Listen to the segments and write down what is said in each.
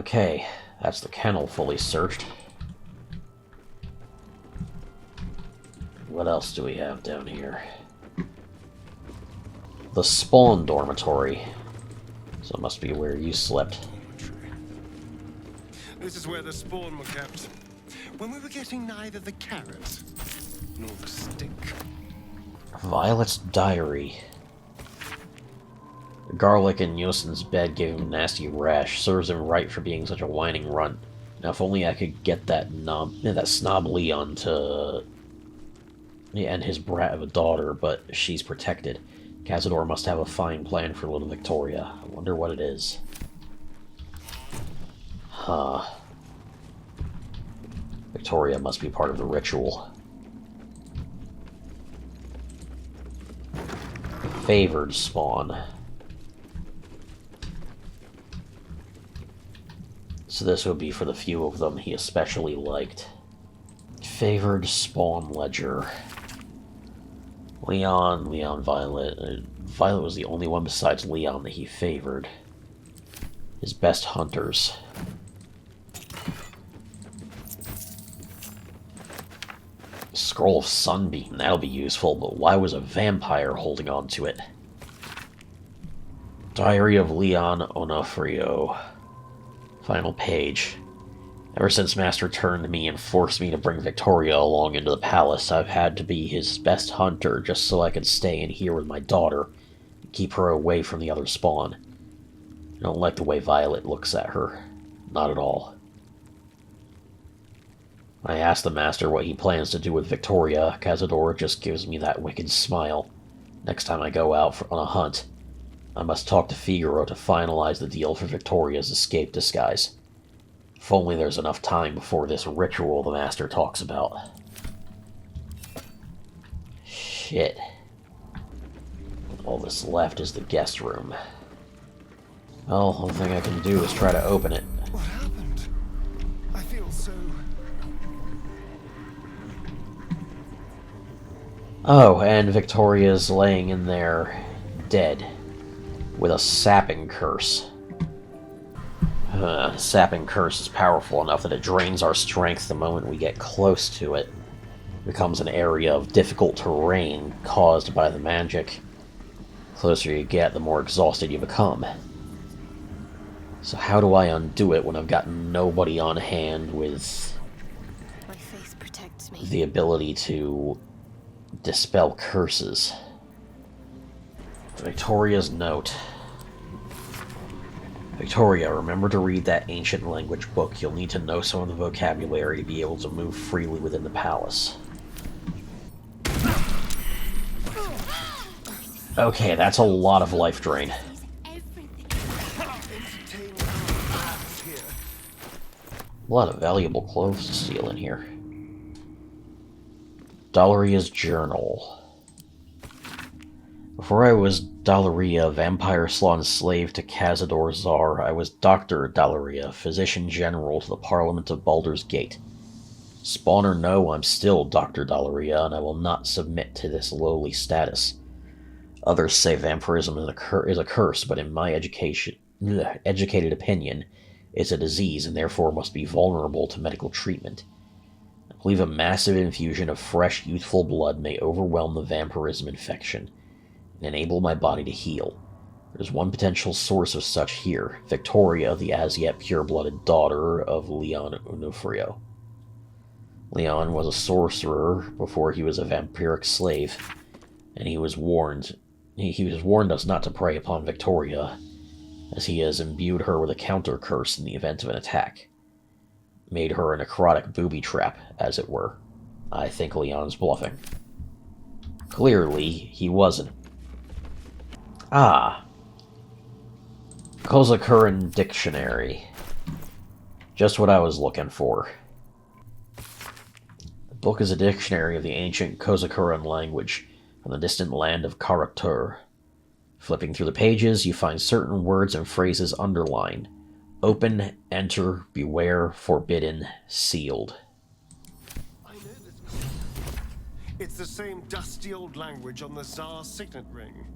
Okay, that's the kennel fully searched. What else do we have down here? The spawn dormitory. So it must be where you slept. This is where the spawn were kept. When we were getting neither the carrot nor the stick. Violet's diary. The garlic in Yosin's bed gave him a nasty rash. Serves him right for being such a whining runt. Now if only I could get that snob Leon to end his brat of a daughter, but she's protected. Cazador must have a fine plan for little Victoria. I wonder what it is. Huh. Victoria must be part of the ritual. Favored spawn. So this would be for the few of them he especially liked. Favored spawn ledger. Leon, Violet. Violet was the only one besides Leon that he favored. His best hunters. Scroll of Sunbeam, that'll be useful, but why was a vampire holding on to it? Diary of Leon Onofrio. Final page. Ever since Master turned me and forced me to bring Victoria along into the palace, I've had to be his best hunter just so I could stay in here with my daughter and keep her away from the other spawn. I don't like the way Violet looks at her. Not at all. I asked the Master what he plans to do with Victoria. Cazador just gives me that wicked smile. Next time I go out on a hunt, I must talk to Figaro to finalize the deal for Victoria's escape disguise. If only there's enough time before this ritual the Master talks about. Shit. All that's left is the guest room. Well, the only thing I can do is try to open it. What happened? I feel so... Oh, and Victoria's laying in there, dead, with a sapping curse. Sapping curse is powerful enough that it drains our strength the moment we get close to it. It becomes an area of difficult terrain caused by the magic. The closer you get, the more exhausted you become. So how do I undo it when I've got nobody on hand with my faith protects me. The ability to dispel curses? Victoria's note. Victoria, remember to read that ancient language book. You'll need to know some of the vocabulary to be able to move freely within the palace. Okay, that's a lot of life drain. A lot of valuable clothes to steal in here. Dallaria's journal. Before I was Dallaria, vampire slaw slave to Cazador Czar, I was Dr. Dallaria, physician general to the Parliament of Baldur's Gate. Spawn or no, I'm still Dr. Dallaria, and I will not submit to this lowly status. Others say vampirism is a curse, but in my educated opinion, it's a disease and therefore must be vulnerable to medical treatment. I believe a massive infusion of fresh, youthful blood may overwhelm the vampirism infection and enable my body to heal. There's one potential source of such here, Victoria, the as-yet pure-blooded daughter of Leon Onofrio. Leon was a sorcerer before he was a vampiric slave, and he was warned us not to prey upon Victoria, as he has imbued her with a counter-curse in the event of an attack. Made her a necrotic booby trap, as it were. I think Leon's bluffing. Clearly, he wasn't. Ah. Kozakuran Dictionary. Just what I was looking for. The book is a dictionary of the ancient Kozakuran language from the distant land of Karaktur. Flipping through the pages, you find certain words and phrases underlined. Open, enter, beware, forbidden, sealed. I know this. It's the same dusty old language on the Tsar's signet ring.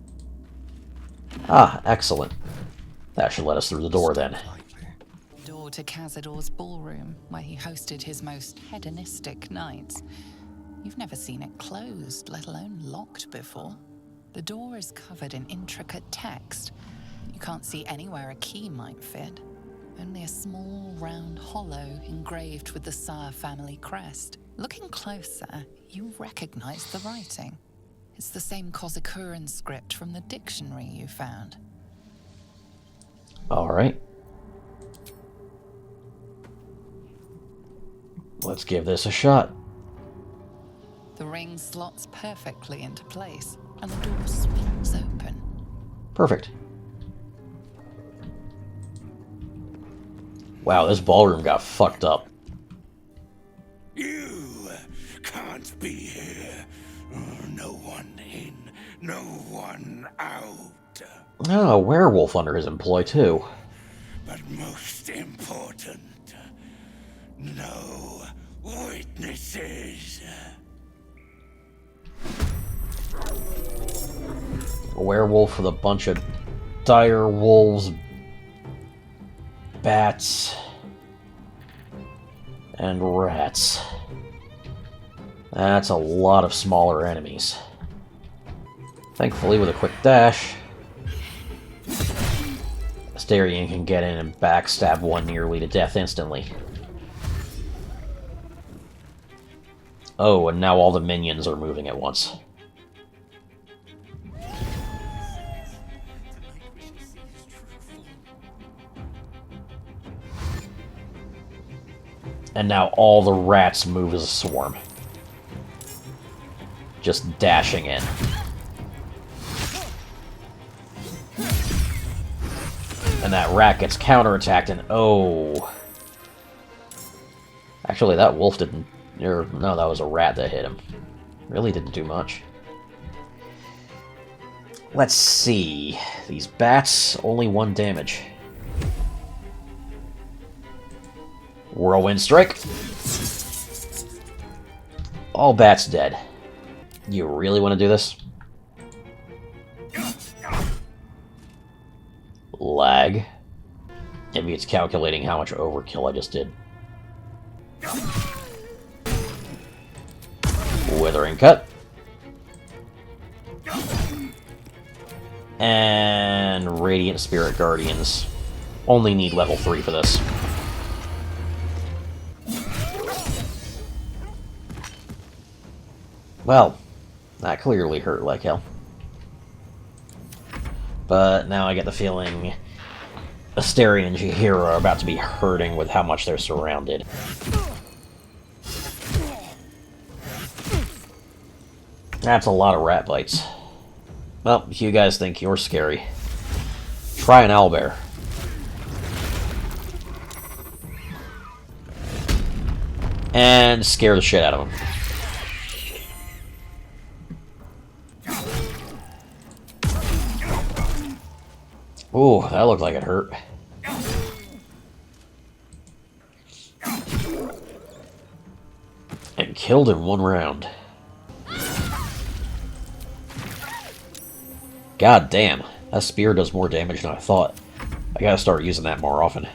Ah, excellent. That should let us through the door then. door to Cazador's ballroom, where he hosted his most hedonistic nights. You've never seen it closed, let alone locked before. The door is covered in intricate text. You can't see anywhere a key might fit. Only a small, round hollow engraved with the Saar family crest. Looking closer, you recognize the writing. It's the same Kozakuran script from the dictionary you found. All right. Let's give this a shot. The ring slots perfectly into place, and the door swings open. Perfect. Wow, this ballroom got fucked up. You can't be here. No one in, no one out. Oh, a werewolf under his employ, too. But most important, no witnesses. A werewolf with a bunch of dire wolves, bats, and rats. That's a lot of smaller enemies. Thankfully, with a quick dash, Asterion can get in and backstab one nearly to death instantly. Oh, and now all the minions are moving at once. And now all the rats move as a swarm. Just dashing in. And that rat gets counterattacked and oh. Actually, that wolf didn't... no, that was a rat that hit him. Really didn't do much. Let's see. These bats, only 1 damage. Whirlwind strike. All bats dead. You really want to do this? Lag. Maybe it's calculating how much overkill I just did. Withering cut. And Radiant Spirit Guardians. Only need level 3 for this. Well, that clearly hurt like hell. But now I get the feeling Asterion and Jaheira are about to be hurting with how much they're surrounded. That's a lot of rat bites. Well, if you guys think you're scary, try an owlbear. And scare the shit out of them. Ooh, that looked like it hurt. And killed in 1 round. God damn, that spear does more damage than I thought. I gotta start using that more often.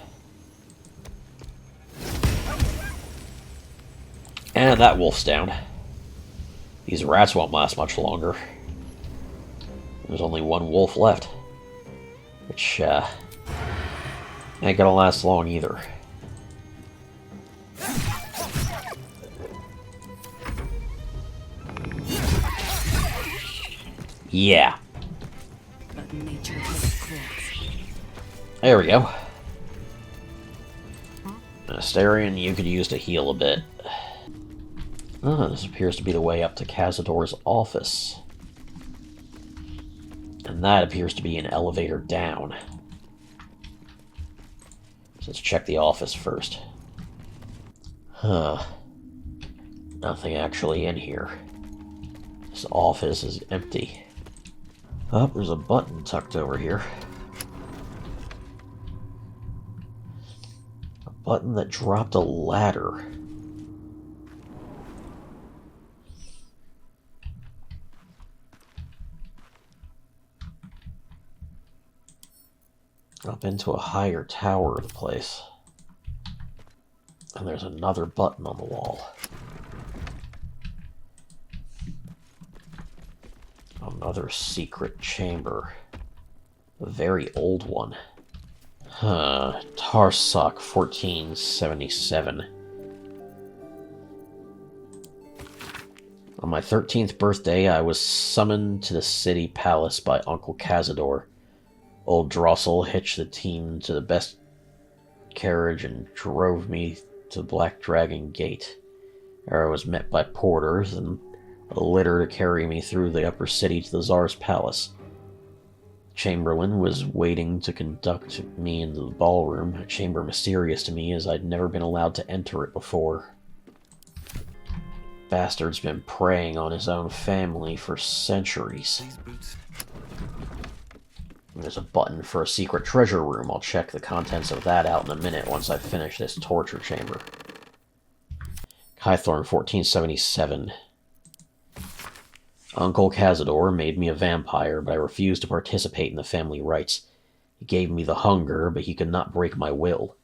And that wolf's down. These rats won't last much longer. There's only 1 wolf left. Which, ain't gonna last long either. Yeah. There we go. Asterion, you could use to heal a bit. Oh, this appears to be the way up to Cazador's office. And that appears to be an elevator down. So let's check the office first. Huh. Nothing actually in here. This office is empty. Oh, there's a button tucked over here. A button that dropped a ladder. Up into a higher tower of the place. And there's another button on the wall. Another secret chamber. A very old one. Tarsak 1477. On my 13th birthday, I was summoned to the city palace by Uncle Cazador. Old Drossel hitched the team to the best carriage and drove me to the Black Dragon Gate. There I was met by porters and a litter to carry me through the upper city to the Tsar's palace. Chamberlain was waiting to conduct me into the ballroom, a chamber mysterious to me as I'd never been allowed to enter it before. Bastard's been preying on his own family for centuries. There's a button for a secret treasure room. I'll check the contents of that out in a minute once I finish this torture chamber. Kythorn 1477. Uncle Cazador made me a vampire, but I refused to participate in the family rites. He gave me the hunger, but he could not break my will.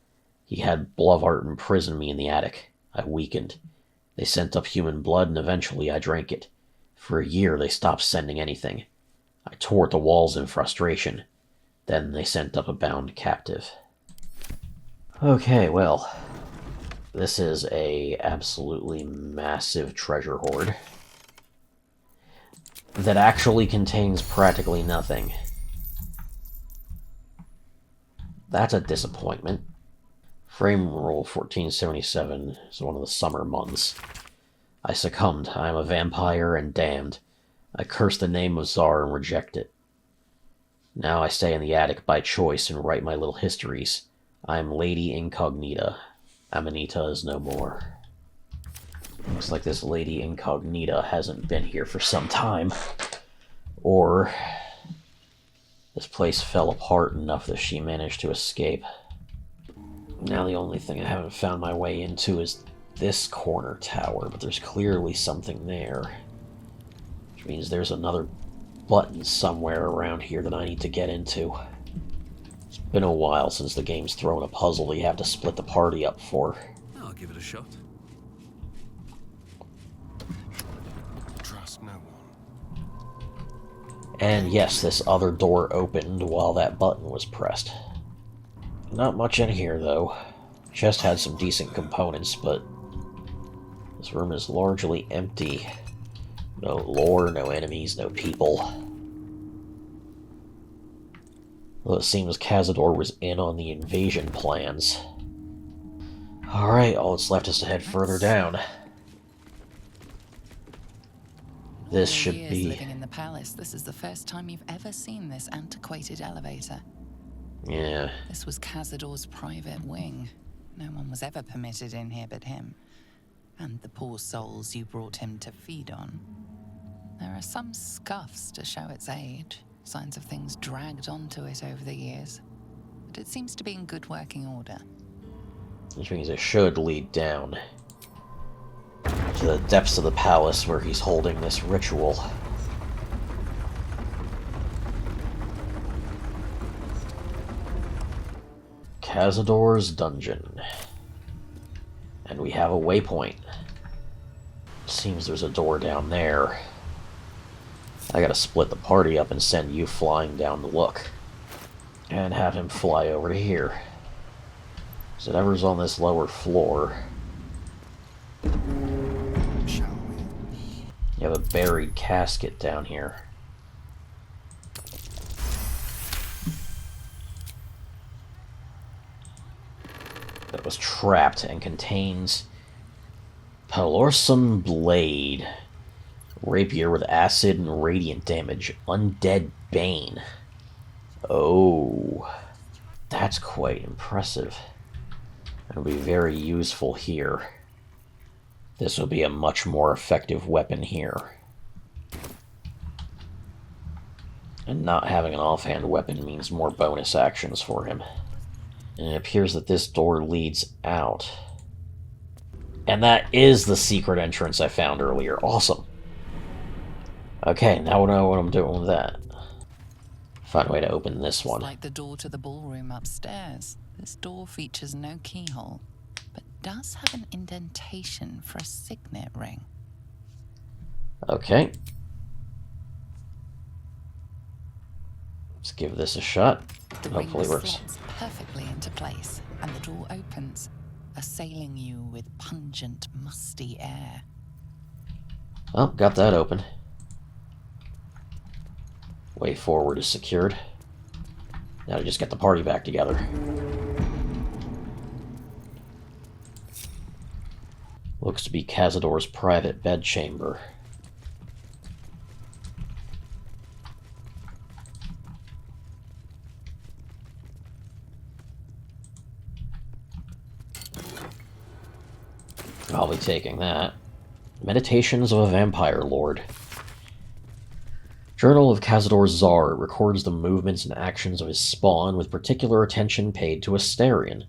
He had Blovart imprison me in the attic. I weakened. They sent up human blood, and eventually I drank it. For a year, they stopped sending anything. I tore at the walls in frustration. Then they sent up a bound captive. Okay, well, this is a absolutely massive treasure hoard that actually contains practically nothing. That's a disappointment. Frame roll 1477 is one of the summer months. I succumbed. I am a vampire and damned. I curse the name of Tsar and reject it. Now I stay in the attic by choice and write my little histories. I am Lady Incognita. Amanita is no more. Looks like this Lady Incognita hasn't been here for some time. Or this place fell apart enough that she managed to escape. Now the only thing I haven't found my way into is this corner tower, but there's clearly something there. Which means there's another button somewhere around here that I need to get into. It's been a while since the game's thrown a puzzle that you have to split the party up for. I'll give it a shot. Trust no one. And yes, this other door opened while that button was pressed. Not much in here, though. Chest had some decent components, but this room is largely empty. No lore, no enemies, no people. Well, it seems Cazador was in on the invasion plans. Alright, all that's left is to head further down. This should be... living in the palace, this is the first time you've ever seen this antiquated elevator. Yeah. This was Cazador's private wing. No one was ever permitted in here but him. And the poor souls you brought him to feed on. There are some scuffs to show its age, signs of things dragged onto it over the years. But it seems to be in good working order. Which means it should lead down to the depths of the palace where he's holding this ritual. Cazador's dungeon. And we have a waypoint. Seems there's a door down there. I gotta split the party up and send you flying down to look. And have him fly over to here. So whatever's on this lower floor. Shall we? You have a buried casket down here. That was trapped and contains Palorsum Blade. Rapier with acid and radiant damage. Undead Bane. Oh, that's quite impressive. It'll be very useful here. This will be a much more effective weapon here. And not having an offhand weapon means more bonus actions for him. And it appears that this door leads out. And that is the secret entrance I found earlier. Awesome. Okay, now I know what I'm doing with that. Find a way to open this one. Like the door to the ballroom upstairs. This door features no keyhole, but does have an indentation for a signet ring. Okay. Let's give this a shot. The Hopefully it ring works. slots perfectly into place, and the door opens, assailing you with pungent, musty air. Oh, got that open. Way forward is secured. Now to just get the party back together. Looks to be Cazador's private bedchamber. I'll be taking that. Meditations of a Vampire Lord. Journal of Cazador Czar records the movements and actions of his spawn with particular attention paid to Asterion.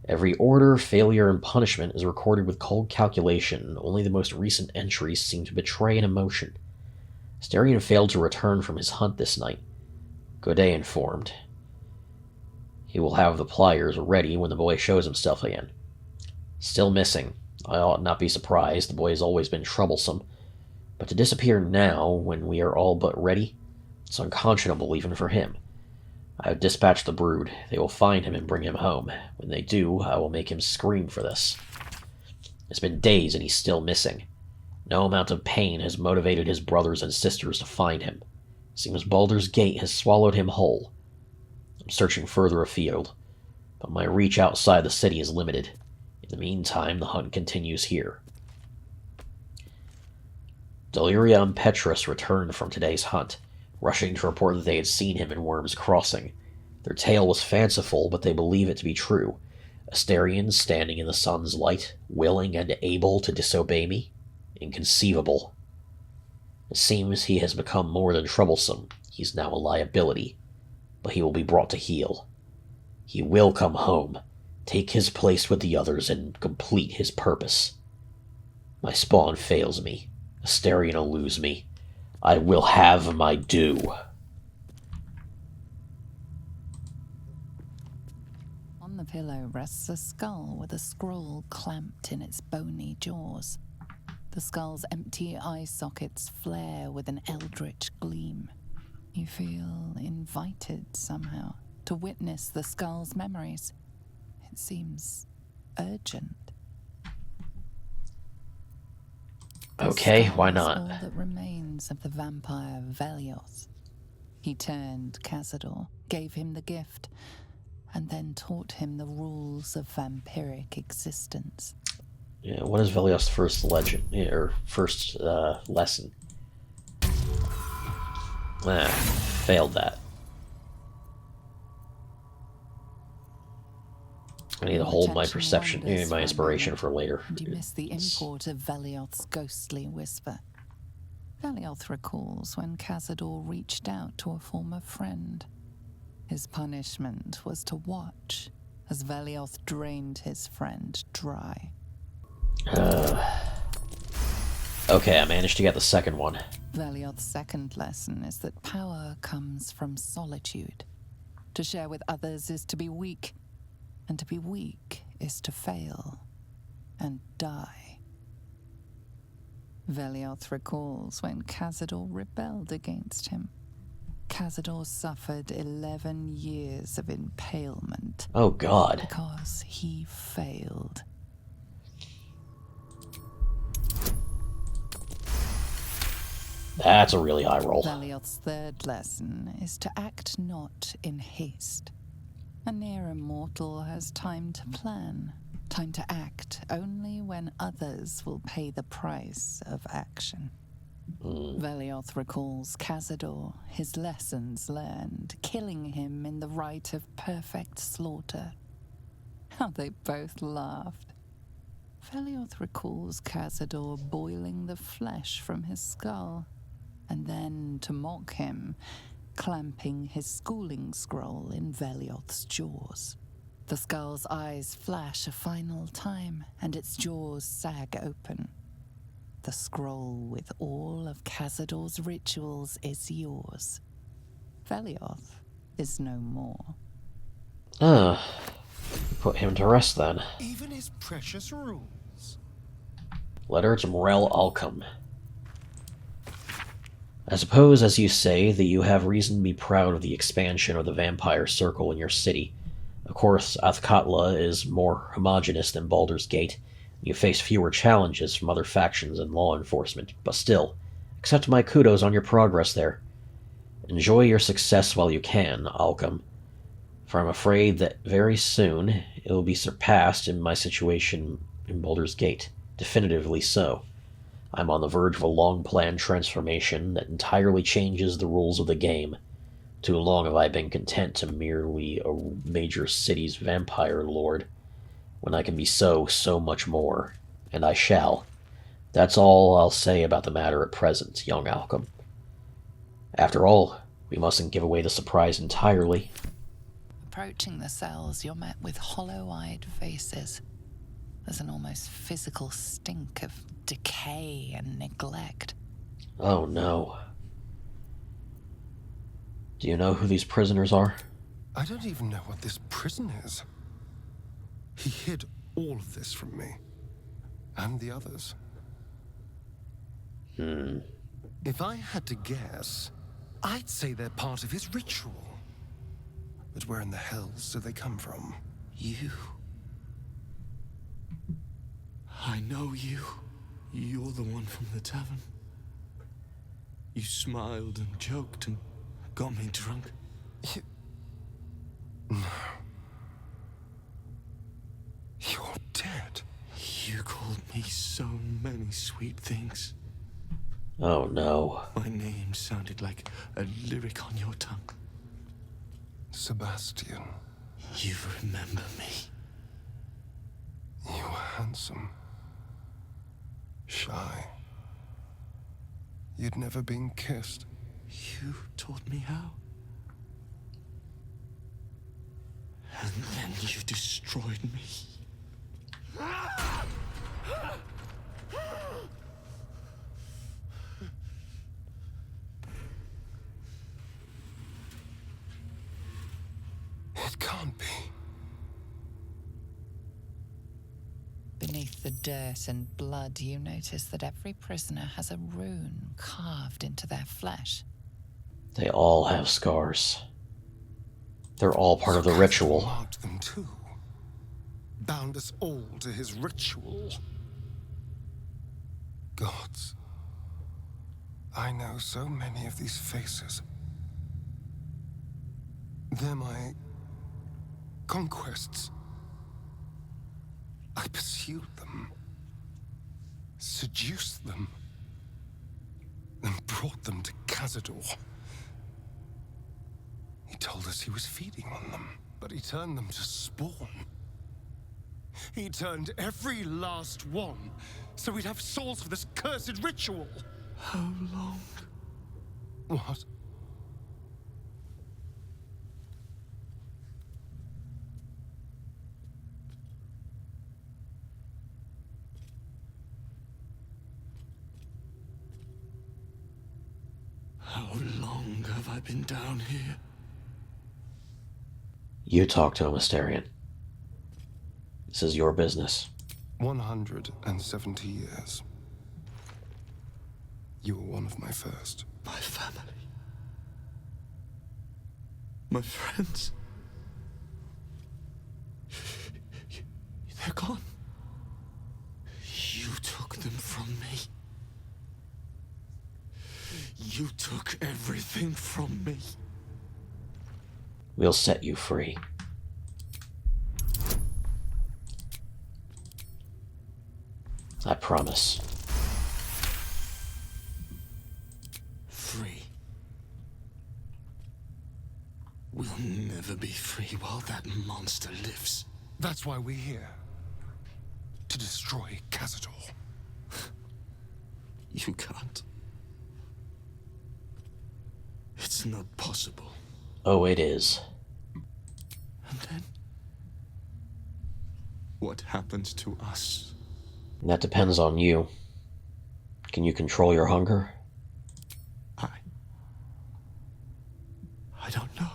Every order, failure, and punishment is recorded with cold calculation. Only the most recent entries seem to betray an emotion. Asterion failed to return from his hunt this night. Godet informed. He will have the pliers ready when the boy shows himself again. Still missing. I ought not be surprised, the boy has always been troublesome. But to disappear now, when we are all but ready, it's unconscionable even for him. I have dispatched the brood. They will find him and bring him home. When they do, I will make him scream for this. It's been days and he's still missing. No amount of pain has motivated his brothers and sisters to find him. It seems Baldur's Gate has swallowed him whole. I'm searching further afield, but my reach outside the city is limited. In the meantime, the hunt continues here. Deliria and Petrus returned from today's hunt, rushing to report that they had seen him in Worm's Crossing. Their tale was fanciful, but they believe it to be true. Asterion standing in the sun's light, willing and able to disobey me? Inconceivable. It seems he has become more than troublesome. He's now a liability. But he will be brought to heel. He will come home, take his place with the others, and complete his purpose. My spawn fails me. Asterion will lose me. I will have my due. On the pillow rests a skull with a scroll clamped in its bony jaws. The skull's empty eye sockets flare with an eldritch gleam. You feel invited somehow to witness the skull's memories. It seems urgent. Okay, why not? All that remains of the vampire Velioth. He turned Cazador, gave him the gift, and then taught him the rules of vampiric existence. Yeah, what is Velioth's first legend, or first lesson? Failed that. I need to hold my perception, my inspiration for later. And you miss the import of Velioth's ghostly whisper. Velioth recalls when Cazador reached out to a former friend. His punishment was to watch as Velioth drained his friend dry. Okay, I managed to get the second one. Velioth's second lesson is that power comes from solitude. To share with others is to be weak, and to be weak is to fail and die. Velioth recalls when Cazador rebelled against him. Cazador suffered 11 years of impalement. Oh, God. Because he failed. That's a really high roll. Velioth's third lesson is to act not in haste. A near immortal has time to plan, time to act only when others will pay the price of action. Velioth recalls Cazador, his lessons learned, killing him in the rite of perfect slaughter. How they both laughed. Velioth recalls Cazador boiling the flesh from his skull, and then, to mock him, clamping his schooling scroll in Velioth's jaws. The skull's eyes flash a final time, and its jaws sag open. The scroll with all of Cazador's rituals is yours. Velioth is no more. Put him to rest, then. Even his precious rules. Letter to Morel Alchem. I suppose, as you say, that you have reason to be proud of the expansion of the vampire circle in your city. Of course, Athkatla is more homogeneous than Baldur's Gate. You face fewer challenges from other factions and law enforcement, but still, accept my kudos on your progress there. Enjoy your success while you can, Alchem, for I'm afraid that very soon it will be surpassed in my situation in Baldur's Gate. Definitively so. I'm on the verge of a long-planned transformation that entirely changes the rules of the game. Too long have I been content to merely a major city's vampire lord, when I can be so much more, and I shall. That's all I'll say about the matter at present, young Alchem. After all, we mustn't give away the surprise entirely. Approaching the cells, you're met with hollow-eyed faces. There's an almost physical stink of decay and neglect. Oh no. Do you know who these prisoners are? I don't even know what this prison is. He hid all of this from me. And the others. If I had to guess, I'd say they're part of his ritual. But where in the hells do they come from? You. I know you. You're the one from the tavern. You smiled and joked and got me drunk. No. You're dead. You called me so many sweet things. Oh no. My name sounded like a lyric on your tongue. Sebastian, You remember me. you were handsome. Shy. You'd never been kissed. You taught me how. And then you destroyed me. It can't be. Beneath the dirt and blood, you notice that every prisoner has a rune carved into their flesh. They all have scars. They're all part of the ritual. Marked them too. Bound us all to his ritual. Gods. I know so many of these faces. They're my conquests. I pursued them, seduced them, and brought them to Cazador. He told us he was feeding on them, but he turned them to spawn. He turned every last one, so we'd have souls for this cursed ritual. How long? What? How long have I been down here? You talk to him, Asterion. This is your business. 170 years. You were one of my first. My family. My friends. They're gone. You took them from me. You took everything from me. We'll set you free. I promise. Free. We'll never be free while that monster lives. That's why we're here. To destroy Cazador. You can't. It's not possible. Oh, it is. And then? What happens to us? That depends on you. Can you control your hunger? I don't know.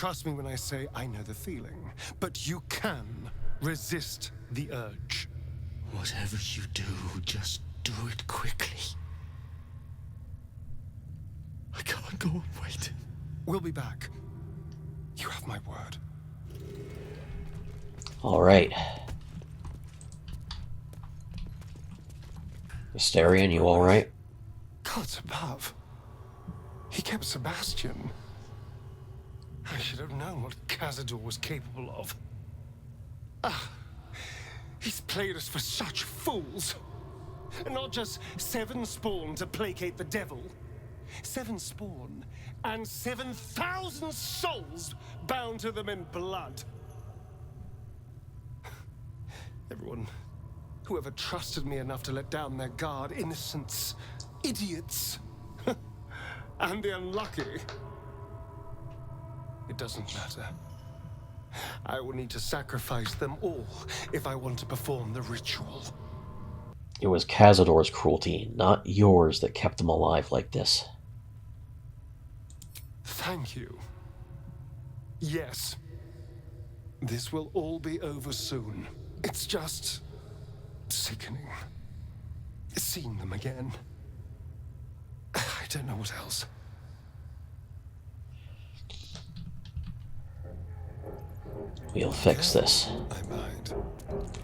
trust me when I say I know the feeling, but you can resist the urge. Whatever you do, just do it quickly. I can't go on waiting. We'll be back. You have my word. Alright. Mysterian, you alright? Gods above. He kept Sebastian. I should have known what Cazador was capable of. Ah, he's played us for such fools. And not just 7 spawn to placate the devil. 7 spawn and 7,000 souls bound to them in blood. Everyone, whoever trusted me enough to let down their guard, innocents, idiots, and the unlucky. It doesn't matter. I will need to sacrifice them all if I want to perform the ritual. It was Cazador's cruelty, not yours, that kept him alive like this. Thank you. Yes. This will all be over soon. It's just sickening. Seeing them again. I don't know what else. We'll fix this. I might.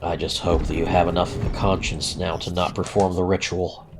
I just hope that you have enough of a conscience now to not perform the ritual.